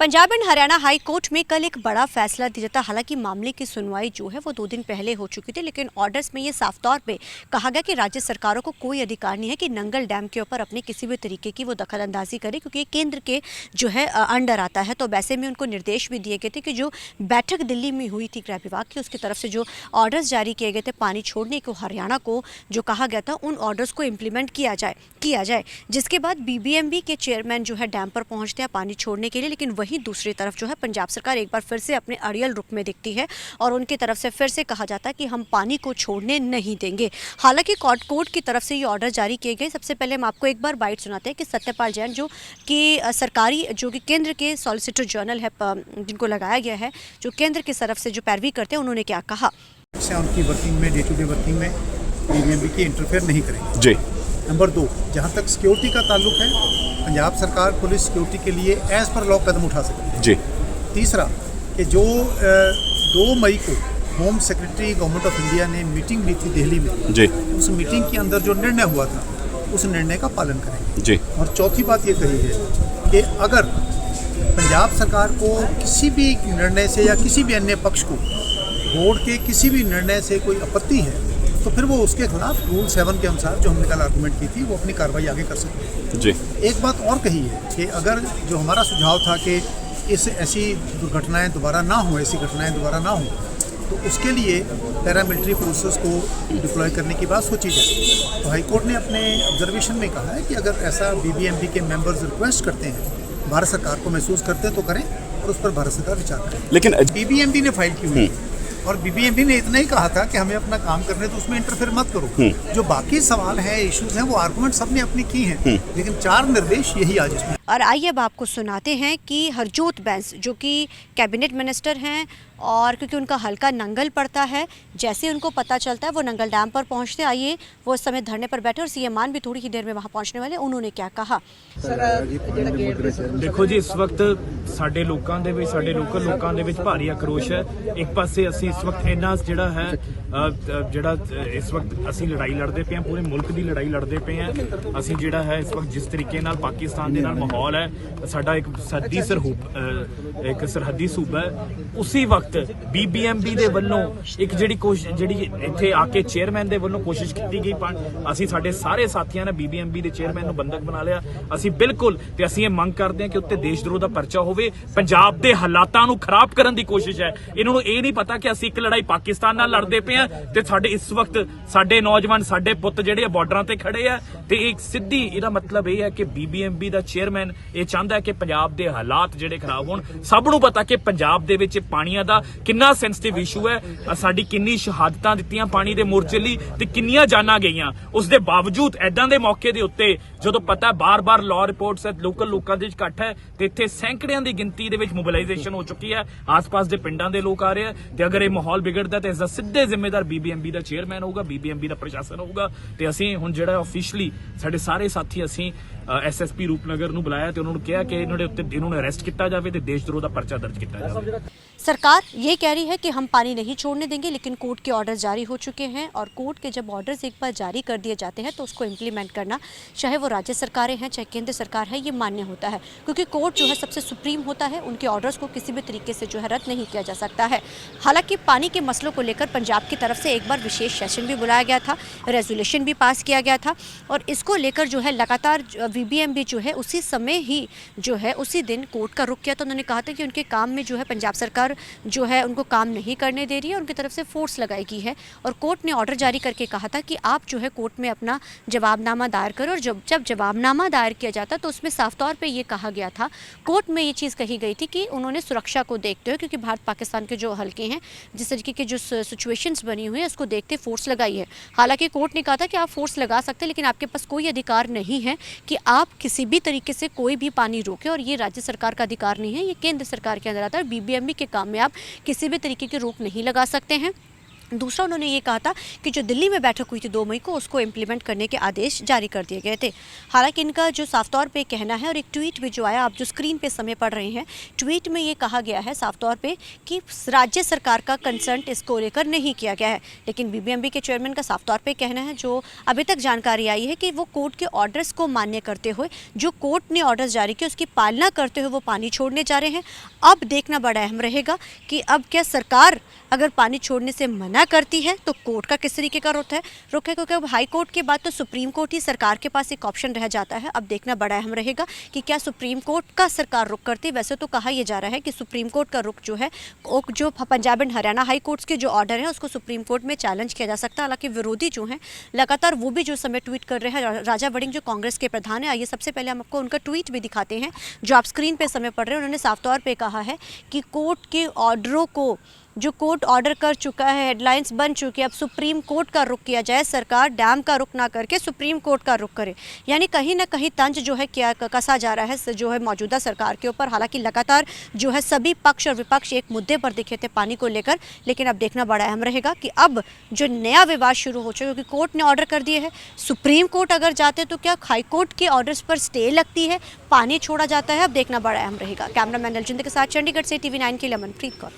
Punjab and Haryana high court में कल एक बड़ा फैसला दिया था। हालांकि मामले की सुनवाई जो है वो 2 दिन पहले हो चुकी थी, लेकिन ऑर्डर्स में ये साफ तौर पे कहा गया कि राज्य सरकारों को कोई अधिकार नहीं है कि नंगल डैम के ऊपर अपने किसी भी तरीके की वो दखलंदाजी करे, क्योंकि ये केंद्र के जो है अंडर आता है। तो वैसे में उनको निर्देश भी दिए गए थे कि जो बैठक दिल्ली में हुई थी गृह विभाग की, उसकी तरफ से जो ऑर्डर्स जारी किए गए थे पानी छोड़ने को हरियाणा को जो कहा गया था, उन ऑर्डर्स को इम्प्लीमेंट किया जाए। जिसके बाद बीबीएमबी के चेयरमैन जो है डैम पर पहुंचते हैं पानी छोड़ने के लिए, लेकिन वहीं दूसरी तरफ जो है पंजाब सरकार एक बार फिर से अपने अड़ियल रुख में दिखती है और उनकी तरफ से फिर से कहा जाता है कि हम पानी को छोड़ने नहीं देंगे। हालांकि कोर्ट की तरफ से ये ऑर्डर जारी किए गए। सबसे पहले हम आपको एक बार बाइट सुनाते हैं कि सत्यपाल जैन जो कि सरकारी जो कि केंद्र के सॉलिसिटर जनरल है, जिनको लगाया गया है, जो केंद्र की तरफ से जो पैरवी करते हैं, उन्होंने क्या कहा। उनकी वर्किंग में, डे टू डे वर्किंग में बीबीएमबी की इंटरफेयर नहीं करेंगे जी। नंबर 2, जहाँ तक सिक्योरिटी का ताल्लुक है, पंजाब सरकार पुलिस सिक्योरिटी के लिए एज पर लॉ कदम उठा सकती है जी। तीसरा कि जो 2 मई को home secretary government of India ने मीटिंग ली थी दिल्ली में जी, उस मीटिंग के अंदर जो निर्णय हुआ था उस निर्णय का पालन करेंगे जी। और चौथी बात ये कही है कि अगर पंजाब सरकार को किसी भी निर्णय से या किसी भी अन्य पक्ष को बोर्ड के किसी भी निर्णय से कोई आपत्ति है तो फिर वो उसके खिलाफ रूल 7 के अनुसार जो हमने कल आर्गूमेंट की थी वो अपनी कार्रवाई आगे कर सकते हैं जी। एक बात और कही है कि अगर जो हमारा सुझाव था कि ऐसी दुर्घटनाएं दोबारा ना हो, ऐसी घटनाएं दोबारा ना हो, तो उसके लिए पैरामिलिट्री फोर्सेस को डिप्लॉय करने की बात सोची जाए। तो हाईकोर्ट ने अपने ऑब्जर्वेशन में कहा है कि अगर ऐसा बीबीएमबी के मेंबर्स रिक्वेस्ट करते हैं, भारत सरकार को महसूस करते हैं, तो करें और उस पर भारत सरकार विचार करें। लेकिन बीबीएमबी ने फाइल की हुई और बीबीएमबी ने इतना ही कहा था कि हमें अपना काम करने तो उसमें इंटरफेयर मत करो। जो बाकी सवाल हैं, इश्यूज हैं, वो आर्गुमेंट सबने अपनी की हैं, लेकिन 4 निर्देश यही आज इसमें। और आइए अब आपको सुनाते हैं कि हरजोत बैंस जो कि कैबिनेट मिनिस्टर हैं, और क्योंकि उनका हल्का नंगल पड़ता है, जैसे उनको पता चलता है वो नंगल डैम पर पहुंचते। आइए, वो इस समय धरने पर बैठे और सीएम मान भी थोड़ी ही देर में वहां पहुंचने वाले। उन्होंने क्या कहा। देखो जी, इस वक्त ਸਾਡੇ ਲੋਕਾਂ ਦੇ ਵਿੱਚ, ਸਾਡੇ ਲੋਕਲ ਲੋਕਾਂ ਦੇ ਵਿੱਚ ਭਾਰੀ ਆਕਰੋਸ਼ ਹੈ। ਇੱਕ ਪਾਸੇ ਅਸੀਂ ਇਸ ਵਕਤ ਇੰਨਾ ਜਿਹੜਾ ਹੈ ਇਸ ਵਕਤ ਅਸੀਂ ਲੜਾਈ ਲੜਦੇ ਪਏ ਹਾਂ, ਪੂਰੇ ਮੁਲਕ ਦੀ ਲੜਾਈ ਲੜਦੇ ਪਏ ਹਾਂ। ਅਸੀਂ ਜਿਹੜਾ ਹੈ ਇਸ ਵਕਤ ਜਿਸ ਤਰੀਕੇ ਨਾਲ ਪਾਕਿਸਤਾਨ ਦੇ ਨਾਲ ਮਾਹੌਲ ਹੈ, ਸਾਡਾ ਇੱਕ ਸਰਹੱਦੀ ਸੂਬਾ ਹੈ, ਉਸੇ ਵਕਤ बीबीएमबी ਦੇ ਵੱਲੋਂ ਇੱਕ ਜਿਹੜੀ ਇੱਥੇ ਆ ਕੇ ਚੇਅਰਮੈਨ ਦੇ ਵੱਲੋਂ ਕੋਸ਼ਿਸ਼ ਕੀਤੀ ਗਈ। ਅਸੀਂ ਸਾਡੇ ਸਾਰੇ ਸਾਥੀਆਂ ਨੇ बीबीएमबी ਦੇ ਚੇਅਰਮੈਨ ਨੂੰ ਬੰਦਕ ਬਣਾ ਲਿਆ। ਅਸੀਂ ਬਿਲਕੁਲ ਤੇ ਅਸੀਂ ਇਹ ਮੰਗ ਕਰਦੇ ਹਾਂ ਕਿ ਉੱਤੇ ਦੇਸ਼ ਦਰੋਹ ਦਾ ਪਰਚਾ ਹੋਵੇ। ਪੰਜਾਬ ਦੇ ਹਾਲਾਤਾਂ ਨੂੰ ਖਰਾਬ ਕਰਨ ਦੀ ਕੋਸ਼ਿਸ਼ ਹੈ। ਇਹਨਾਂ ਨੂੰ ਇਹ ਨਹੀਂ ਪਤਾ ਕਿ ਅਸੀਂ ਇੱਕ ਲੜਾਈ ਪਾਕਿਸਤਾਨ ਨਾਲ ਲੜਦੇ ਪਏ ਹਾਂ ਤੇ ਸਾਡੇ ਇਸ ਵਕਤ ਸਾਡੇ ਨੌਜਵਾਨ, ਸਾਡੇ ਪੁੱਤ ਜਿਹੜੇ ਬਾਰਡਰਾਂ ਤੇ ਖੜੇ ਆ। ਤੇ ਇੱਕ ਸਿੱਧੀ ਇਹਦਾ ਮਤਲਬ ਇਹ ਹੈ ਕਿ बीबीएमबी ਦਾ ਚੇਅਰਮੈਨ ਇਹ ਚਾਹੁੰਦਾ ਹੈ ਕਿ ਪੰਜਾਬ ਦੇ ਹਾਲਾਤ ਜਿਹੜੇ ਖਰਾਬ ਹੋਣ। ਸਭ ਨੂੰ ਪਤਾ ਕਿ ਪੰਜਾਬ ਦੇ ਵਿੱਚ ਪਾਣੀਆਂ ਦਾ ਕਿੰਨਾ ਸੈਂਸਿਟਿਵ ਇਸ਼ੂ ਹੈ, ਸਾਡੀ ਕਿੰਨੀ ਸ਼ਹਾਦਤਾਂ ਦਿੱਤੀਆਂ ਪਾਣੀ ਦੇ ਮੋਰਚੇ ਲਈ ਤੇ ਕਿੰਨੀਆਂ ਜਾਨਾਂ ਗਈਆਂ। ਉਸ ਦੇ ਬਾਵਜੂਦ ਐਦਾਂ ਦੇ ਮੌਕੇ ਦੇ ਉੱਤੇ ਜਦੋਂ ਪਤਾ ਬਾਰ-ਬਾਰ ਲਾਅ ਰਿਪੋਰਟਸ ਹੈ, ਲੋਕਲ ਲੋਕਾਂ ਦੇ ਵਿੱਚ ਇਕੱਠ ਹੈ ਤੇ ਇੱਥੇ ਸੈਂਕੜਿਆਂ ਦੀ ਗਿਣਤੀ ਦੇ ਵਿੱਚ ਮੋਬਿਲਾਈਜੇਸ਼ਨ ਹੋ ਚੁੱਕੀ ਹੈ। ਆਸ-ਪਾਸ ਦੇ ਪਿੰਡਾਂ ਦੇ ਲੋਕ ਆ ਰਹੇ ਆ ਤੇ ਅਗਰ ਇਹ ਮਾਹੌਲ ਵਿਗੜਦਾ ਤੇ ਇਸ ਦਾ ਸਿੱਧੇ ਜ਼ਿੰਮੇਦਾਰ बीबीएमबी ਦਾ ਚੇਅਰਮੈਨ ਹੋਊਗਾ, बीबीएमबी ਦਾ ਪ੍ਰਸ਼ਾਸਨ ਹੋਊਗਾ। ਤੇ ਅਸੀਂ ਹੁਣ ਜਿਹੜਾ ਆਫੀਸ਼ੀਅਲੀ ਸਾਡੇ ਸਾਰੇ ਸਾਥੀ ਅਸੀਂ एसएसपी रूपनगर ਨੂੰ ਬੁਲਾਇਆ ਤੇ ਉਹਨਾਂ ਨੂੰ ਕਿਹਾ ਕਿ ਇਹਨਾਂ ਦੇ ਉੱਤੇ ਇਹਨਾਂ ਨੂੰ ਅਰੈਸਟ ਕੀਤਾ ਜਾਵੇ ਤੇ ਦੇਸ਼ ਦਰੋਹ ਦਾ ਪਰਚਾ ਦਰਜ ਕੀਤਾ ਜਾਵੇ। सरकार ये कह रही है कि हम पानी नहीं छोड़ने देंगे, लेकिन कोर्ट के ऑर्डर जारी हो चुके हैं और कोर्ट के जब ऑर्डर्स एक बार जारी कर दिए जाते हैं तो उसको इम्प्लीमेंट करना, चाहे वो राज्य सरकारें हैं चाहे केंद्र सरकार है, ये मान्य होता है, क्योंकि कोर्ट जो है सबसे सुप्रीम होता है। उनके ऑर्डर्स को किसी भी तरीके से जो है रद्द नहीं किया जा सकता है। हालांकि पानी के मसलों को लेकर पंजाब की तरफ से एक बार विशेष सेशन भी बुलाया गया था, रेजोल्यूशन भी पास किया गया था और इसको लेकर जो है लगातार बीबीएमबी जो है उसी समय ही जो है उसी दिन कोर्ट का रुख किया। तो उन्होंने कहा था कि उनके काम में जो है पंजाब सरकार जो है उनको काम नहीं करने दे रही है, उनकी तरफ से फोर्स लगाई है। और कोर्ट ने ऑर्डर जारी करके कहा था कि आप जो है कोर्ट में अपना जवाबनामा दायर करो। और जब जवाबनामा दायर किया जाता तो उसमें साफ तौर पे ये कहा गया था, कोर्ट में ये चीज़ कही गई थी कि उन्होंने सुरक्षा को देखते हुए, क्योंकि भारत पाकिस्तान के जो हल्के हैं, जिस तरीके की जो सिचुएशंस बनी हुई है, उसको देखते फोर्स लगाई है। हालांकि कोर्ट ने कहा था कि आप फोर्स लगा सकते हैं, लेकिन आपके पास कोई अधिकार नहीं है कि आप किसी भी तरीके से कोई भी पानी रोके, और ये राज्य सरकार का अधिकार नहीं है, ये केंद्र सरकार के अंदर आता है। बीबीएमबी के काम में आप किसी भी तरीके की रोक नहीं लगा सकते हैं। दूसरा उन्होंने ये कहा था कि जो दिल्ली में बैठक हुई थी 2 मई को, उसको इम्प्लीमेंट करने के आदेश जारी कर दिए गए थे। हालांकि इनका जो साफ तौर पे कहना है, और एक ट्वीट भी जो आया, आप जो स्क्रीन पे समय पढ़ रहे हैं, ट्वीट में ये कहा गया है साफ तौर पे कि राज्य सरकार का कंसर्न इसको लेकर नहीं किया गया है। लेकिन बीबीएमबी के चेयरमैन का साफ तौर पर कहना है, जो अभी तक जानकारी आई है, कि वो कोर्ट के ऑर्डर्स को मान्य करते हुए, जो कोर्ट ने ऑर्डर्स जारी किए उसकी पालना करते हुए वो पानी छोड़ने जा रहे हैं। अब देखना बड़ा अहम रहेगा कि अब क्या सरकार अगर पानी छोड़ने से मना करती है तो कोर्ट का किस तरीके का रुख है, क्योंकि अब हाई कोर्ट के बाद तो सुप्रीम कोर्ट ही सरकार के पास एक ऑप्शन रह जाता है। अब देखना बड़ा अहम रहेगा कि क्या सुप्रीम कोर्ट का सरकार रुख करती है। वैसे तो कहा यह जा रहा है कि सुप्रीम कोर्ट का रुख जो है, जो Punjab and Haryana high courts के जो ऑर्डर है उसको सुप्रीम कोर्ट में चैलेंज किया जा सकता है। हालांकि विरोधी जो हैं लगातार वो भी जो समय ट्वीट कर रहे हैं, राजा वड़िंग जो कांग्रेस के प्रधान है, आइए सबसे पहले हम आपको उनका ट्वीट भी दिखाते हैं जो आप स्क्रीन पर समय पढ़ रहे हैं। उन्होंने साफ तौर पर कहा है कि कोर्ट के ऑर्डरों को, जो कोर्ट ऑर्डर कर चुका है, हेडलाइंस बन चुकी है, अब सुप्रीम कोर्ट का रुख किया जाए। सरकार डैम का रुख ना करके सुप्रीम कोर्ट का रुख करे। यानी कहीं ना कहीं तंज जो है क्या कसा जा रहा है जो है मौजूदा सरकार के ऊपर। हालांकि लगातार जो है सभी पक्ष और विपक्ष एक मुद्दे पर दिखे थे पानी को लेकर, लेकिन अब देखना बड़ा अहम रहेगा कि अब जो नया विवाद शुरू हो चुका है, क्योंकि कोर्ट ने ऑर्डर कर दिए है, सुप्रीम कोर्ट अगर जाते तो क्या हाई कोर्ट के ऑर्डर्स पर स्टे लगती है, पानी छोड़ा जाता है। अब देखना बड़ा अहम रहेगा। कैमरामैन अलजिंद के साथ चंडीगढ़ से TV9 के लिए अमनप्रीत कौर।